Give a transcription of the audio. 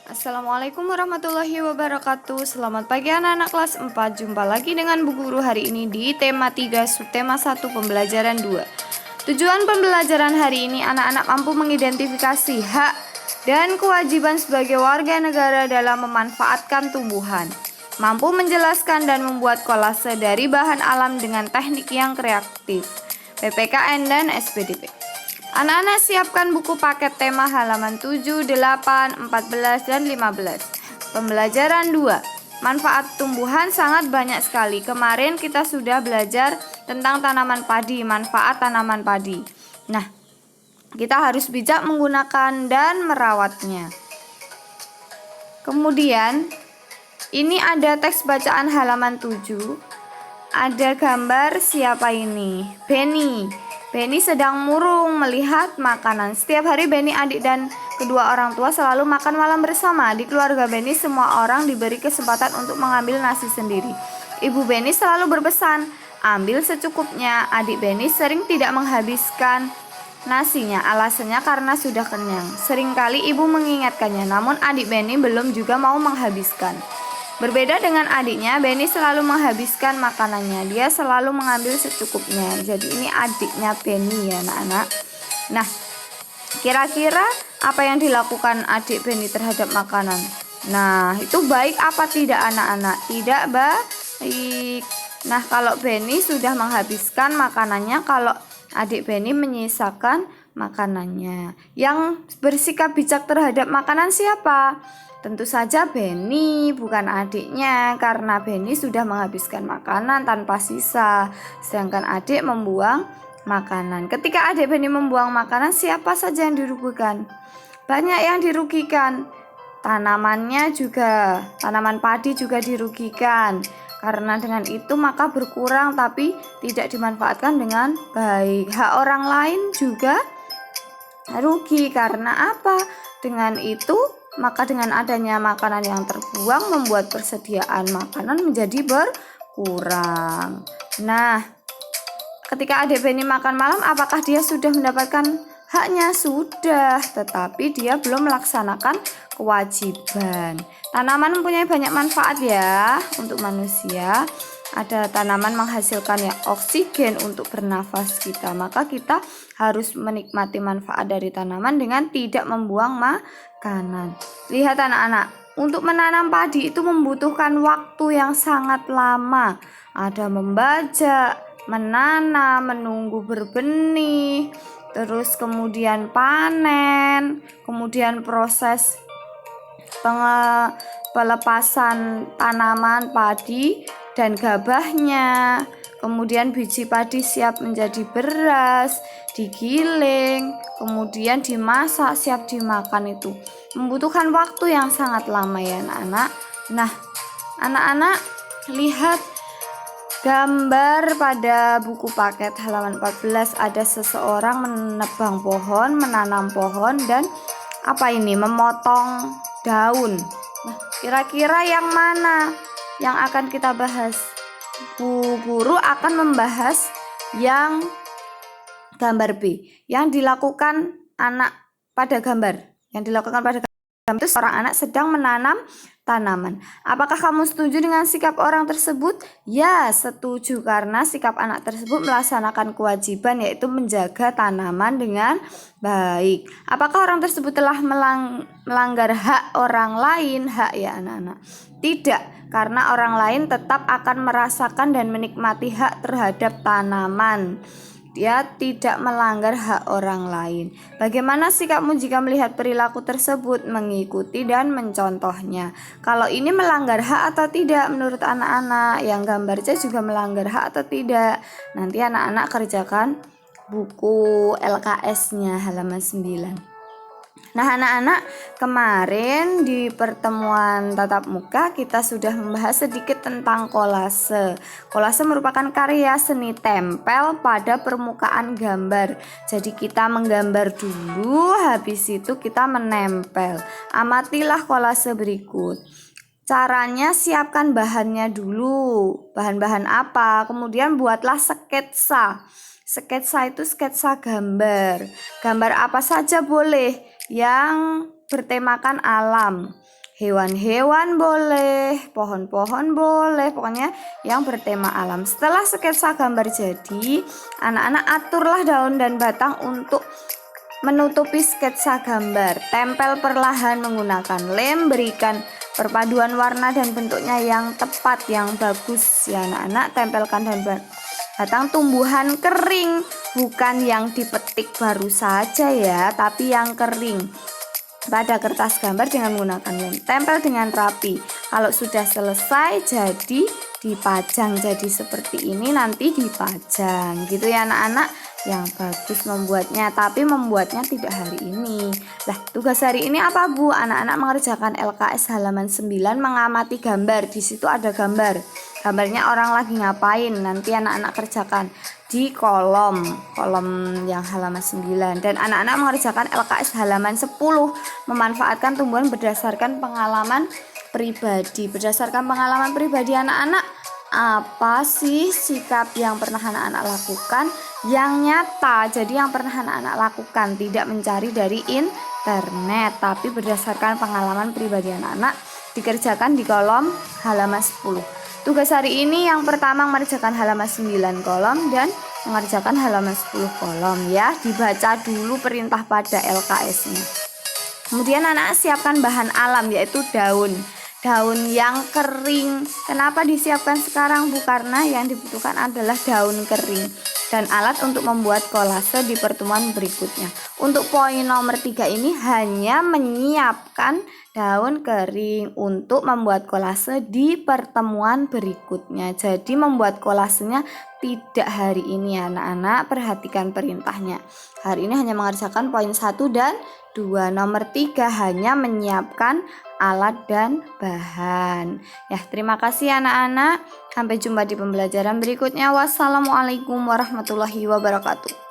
Assalamualaikum warahmatullahi wabarakatuh. Selamat pagi anak-anak kelas 4. Jumpa lagi dengan Bu Guru hari ini di tema 3 subtema 1 pembelajaran 2. Tujuan pembelajaran hari ini anak-anak mampu mengidentifikasi hak dan kewajiban sebagai warga negara dalam memanfaatkan tumbuhan. Mampu menjelaskan dan membuat kolase dari bahan alam dengan teknik yang kreatif. PPKN dan SPDP. Anak-anak siapkan buku paket tema halaman 7, 8, 14, dan 15. Pembelajaran 2. Manfaat tumbuhan sangat banyak sekali. Kemarin kita sudah belajar tentang tanaman padi, manfaat tanaman padi. Nah, kita harus bijak menggunakan dan merawatnya. Kemudian, ini ada teks bacaan halaman 7. Ada gambar siapa ini? Benny. Benny sedang murung melihat makanan. Setiap hari Benny, adik dan kedua orang tua selalu makan malam bersama. Di keluarga Benny semua orang diberi kesempatan untuk mengambil nasi sendiri. Ibu Benny selalu berpesan, ambil secukupnya. Adik Benny sering tidak menghabiskan nasinya, alasannya karena sudah kenyang. Seringkali ibu mengingatkannya, namun adik Benny belum juga mau menghabiskan. Berbeda dengan adiknya, Benny selalu menghabiskan makanannya. Dia selalu mengambil secukupnya. Jadi ini adiknya Benny ya anak-anak. Nah, kira-kira apa yang dilakukan adik Benny terhadap makanan? Nah, itu baik apa tidak anak-anak? Tidak baik. Nah, kalau Benny sudah menghabiskan makanannya, kalau adik Benny menyisakan makanannya. Yang bersikap bijak terhadap makanan siapa? Tentu saja Benny, bukan adiknya, karena Benny sudah menghabiskan makanan tanpa sisa, sedangkan adik membuang makanan. Ketika adik Benny membuang makanan, siapa saja yang dirugikan? Banyak yang dirugikan. Tanamannya juga, tanaman padi juga dirugikan. Karena dengan itu maka berkurang tapi tidak dimanfaatkan dengan baik. Hak orang lain juga rugi karena apa? Dengan itu maka dengan adanya makanan yang terbuang membuat persediaan makanan menjadi berkurang. Nah, ketika adik Benny makan malam, apakah dia sudah mendapatkan haknya? Sudah, tetapi dia belum melaksanakan kewajiban. Tanaman mempunyai banyak manfaat ya untuk manusia. Ada tanaman menghasilkan ya oksigen untuk bernafas kita. Maka kita harus menikmati manfaat dari tanaman dengan tidak membuang makanan. Lihat anak-anak, untuk menanam padi itu membutuhkan waktu yang sangat lama. Ada membajak, menanam, menunggu berbenih, terus kemudian panen, kemudian proses pelepasan tanaman padi dan gabahnya, kemudian biji padi siap menjadi beras, digiling, kemudian dimasak siap dimakan. Itu membutuhkan waktu yang sangat lama ya anak-anak. Nah, anak-anak lihat gambar pada buku paket halaman 14, ada seseorang menebang pohon, menanam pohon, dan memotong daun. Nah, kira-kira yang mana yang akan kita bahas? Bu Guru akan membahas yang gambar B, yang dilakukan anak pada gambar. Yang dilakukan pada gambar itu seorang anak sedang menanam tanaman. Apakah kamu setuju dengan sikap orang tersebut? Ya, setuju, karena sikap anak tersebut melaksanakan kewajiban, yaitu menjaga tanaman dengan baik. Apakah orang tersebut telah melanggar hak orang lain? Hak ya anak-anak? Tidak, karena orang lain tetap akan merasakan dan menikmati hak terhadap tanaman. Dia tidak melanggar hak orang lain. Bagaimana sikapmu jika melihat perilaku tersebut? Mengikuti dan mencontohnya. Kalau ini melanggar hak atau tidak menurut anak-anak? Yang gambar C juga melanggar hak atau tidak? Nanti anak-anak kerjakan buku LKS-nya halaman 9. Nah anak-anak, kemarin di pertemuan tatap muka kita sudah membahas sedikit tentang kolase. Kolase merupakan karya seni tempel pada permukaan gambar. Jadi kita menggambar dulu, habis itu kita menempel. Amatilah kolase berikut. Caranya, siapkan bahannya dulu. Bahan-bahan apa? Kemudian buatlah sketsa. Sketsa itu sketsa gambar. Gambar apa saja boleh. Yang bertemakan alam. Hewan-hewan boleh, pohon-pohon boleh, pokoknya yang bertema alam. Setelah sketsa gambar jadi, anak-anak aturlah daun dan batang untuk menutupi sketsa gambar. Tempel perlahan menggunakan lem, berikan perpaduan warna dan bentuknya yang tepat, yang bagus ya anak-anak. Tempelkan daun batang tumbuhan kering, bukan yang dipetik baru saja ya, tapi yang kering pada kertas gambar dengan menggunakan lem. Tempel dengan rapi. Kalau sudah selesai jadi dipajang, jadi seperti ini nanti dipajang gitu ya anak-anak. Yang bagus membuatnya, tapi membuatnya tidak hari ini. Lah, tugas hari ini apa Bu? Anak-anak mengerjakan LKS halaman 9, mengamati gambar. Di situ ada gambar. Gambarnya orang lagi ngapain? Nanti anak-anak kerjakan di kolom yang halaman 9. Dan anak-anak mengerjakan LKS halaman 10, memanfaatkan tumbuhan berdasarkan pengalaman pribadi. Berdasarkan pengalaman pribadi anak-anak, apa sih sikap yang pernah anak-anak lakukan yang nyata? Jadi yang pernah anak-anak lakukan, tidak mencari dari internet, tapi berdasarkan pengalaman pribadi anak-anak, dikerjakan di kolom halaman 10. Tugas hari ini yang pertama mengerjakan halaman 9 kolom dan mengerjakan halaman 10 kolom ya. Dibaca dulu perintah pada LKS-nya. Kemudian anak siapkan bahan alam, yaitu daun yang kering. Kenapa disiapkan sekarang Bu? Karena yang dibutuhkan adalah daun kering dan alat untuk membuat kolase di pertemuan berikutnya. Untuk poin nomor 3 ini hanya menyiapkan daun kering untuk membuat kolase di pertemuan berikutnya. Jadi membuat kolasenya tidak hari ini anak-anak, perhatikan perintahnya. Hari ini hanya mengerjakan poin 1 dan 2. Nomor 3 hanya menyiapkan alat dan bahan. Ya, terima kasih anak-anak. Sampai jumpa di pembelajaran berikutnya. Wassalamualaikum warahmatullahi wabarakatuh.